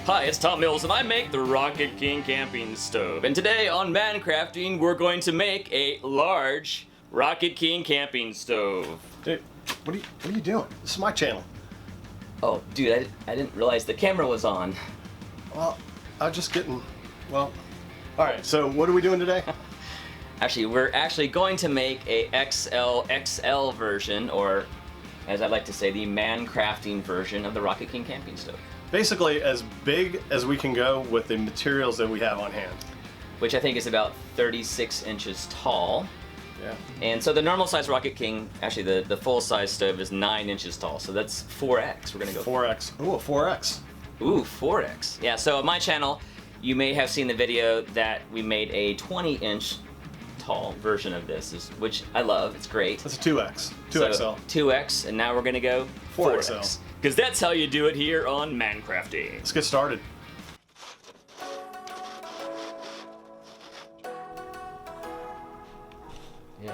Hi, it's Tom Mills, and I make the Rocket King camping stove. And today on Mancrafting, we're going to make a large Rocket King camping stove. Dude, what are you doing? This is my channel. Oh, dude, I didn't realize the camera was on. Well, I was just getting, well, all right, so what are we doing today? Actually, we're actually going to make a XL version, or as I like to say, the Mancrafting version of the Rocket King camping stove. Basically, as big as we can go with the materials that we have on hand. Which I think is about 36 inches tall. Yeah. And so the normal size Rocket King, actually the full size stove is 9 inches tall, so that's 4X. We're gonna go 4X. Ooh, a 4X. Ooh, 4X. Yeah, so on my channel, you may have seen the video that we made a 20-inch tall version of this, which I love, it's great. That's a 2X. 2XL. So, 2X, and now we're gonna go 4X. Because that's how you do it here on Mancrafting. Let's get started. Yeah.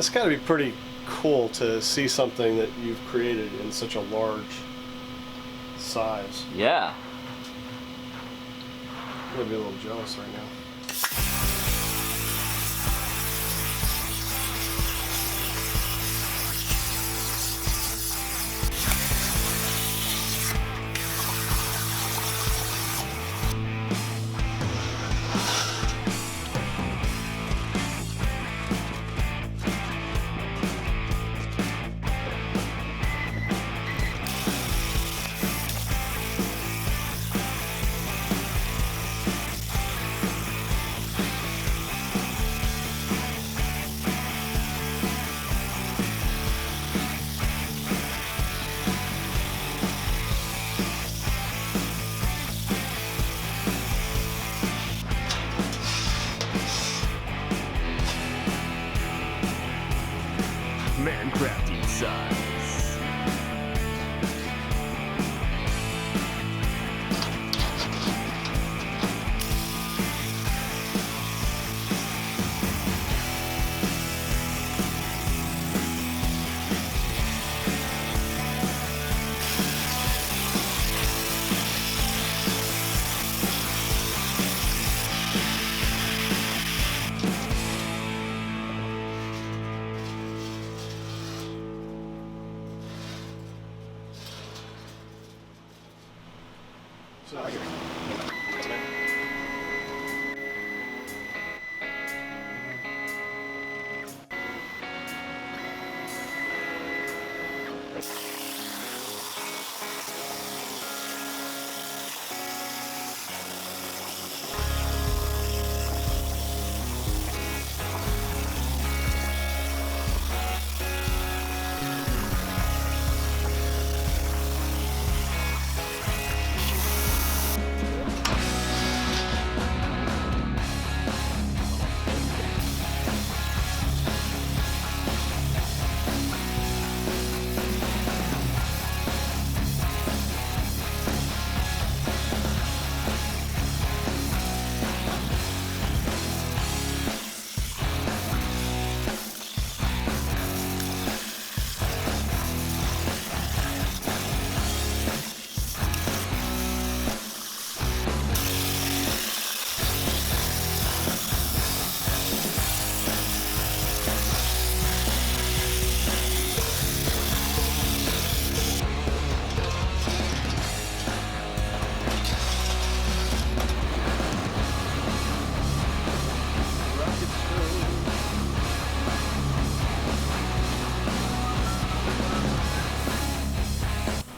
It's got to be pretty cool to see something that you've created in such a large size. Yeah. I'm gonna be a little jealous right now. Man crafting size.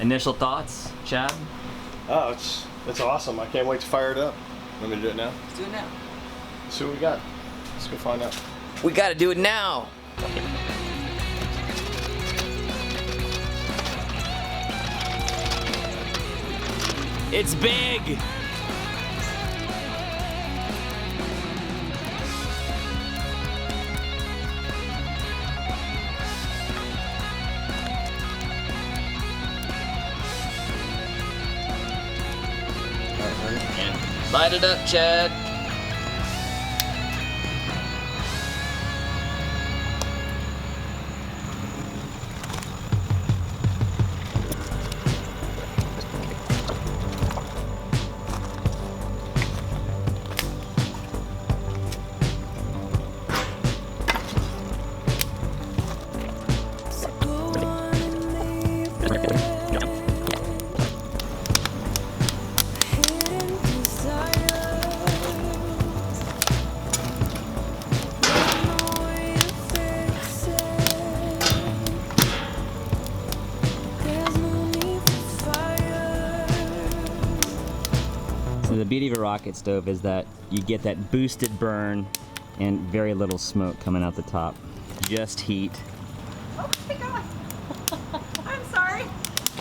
Initial thoughts, Chad? Oh, it's awesome. I can't wait to fire it up. Want me to do it now? Let's do it now. Let's see what we got. Let's go find out. We gotta do it now. It's big. And light it up, Chad. So the beauty of a rocket stove is that you get that boosted burn and very little smoke coming out the top. Just heat. Oh my god! I'm sorry.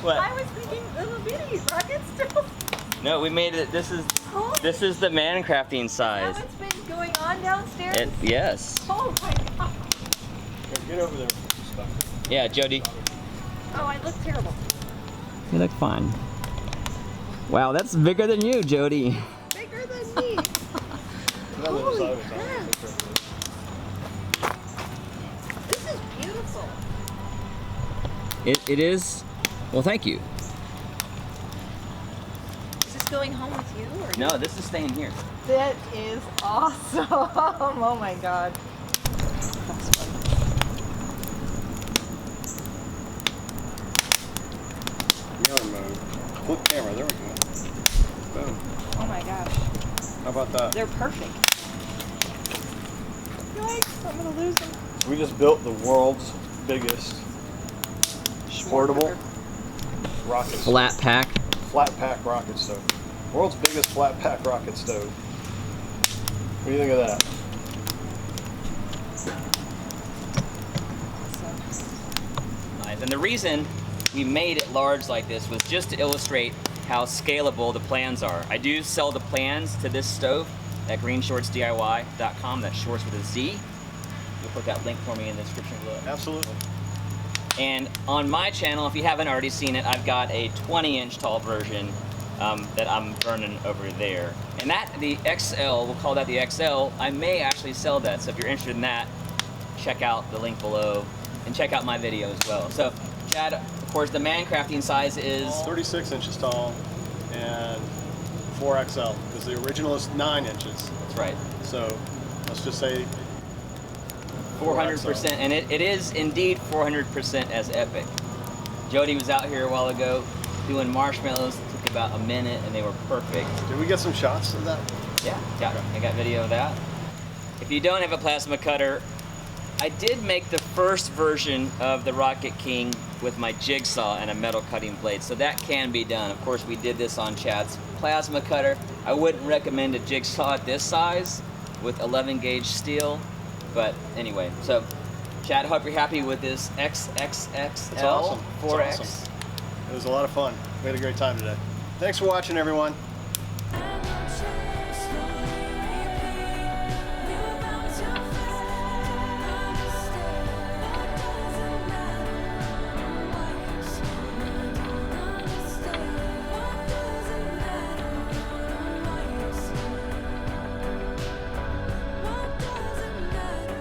What? I was thinking little bitty rocket stove. No, we made it. This is the man crafting size. How it's been going on downstairs? Yes. Oh my god. Get over there with your stuff. Yeah, Jody. Oh, I look terrible. You look fine. Wow, that's bigger than you, Jody. Bigger than me. Holy crap. This is It is. Well, thank you. Is this going home with you? Or No, this is staying here. That is awesome. Oh my god. That's fun. Mirror mode. Flip camera. There we go. Boom. Oh my gosh. How about that? They're perfect. Yikes, I'm gonna lose them. We just built the world's biggest portable rocket stove. Flat pack. Flat pack rocket stove. World's biggest flat pack rocket stove. What do you think of that? Nice. And the reason we made it large like this was just to illustrate how scalable the plans are. I do sell the plans to this stove at GreenShortzDIY.com. That's shorts with a Z. You'll put that link for me in the description below. Absolutely. And on my channel, if you haven't already seen it, I've got a 20-inch tall version that I'm burning over there. And that, the XL, we'll call that the XL, I may actually sell that. So if you're interested in that, check out the link below and check out my video as well. So Chad, of course, the man crafting size is 36 inches tall and 4XL, because the original is 9 inches. That's right. So let's just say 400%, and it is indeed 400% as epic. Jody was out here a while ago doing marshmallows. It took about a minute, and they were perfect. Did we get some shots of that? Yeah, I got video of that. If you don't have a plasma cutter, I did make the first version of the Rocket King with my jigsaw and a metal cutting blade, so that can be done. Of course, we did this on Chad's plasma cutter. I wouldn't recommend a jigsaw this size with 11 gauge steel, but anyway, so Chad, I hope you're happy with this XXXL It's awesome. 4X. It's awesome. It was a lot of fun. We had a great time today. Thanks for watching, everyone. I'm not sure.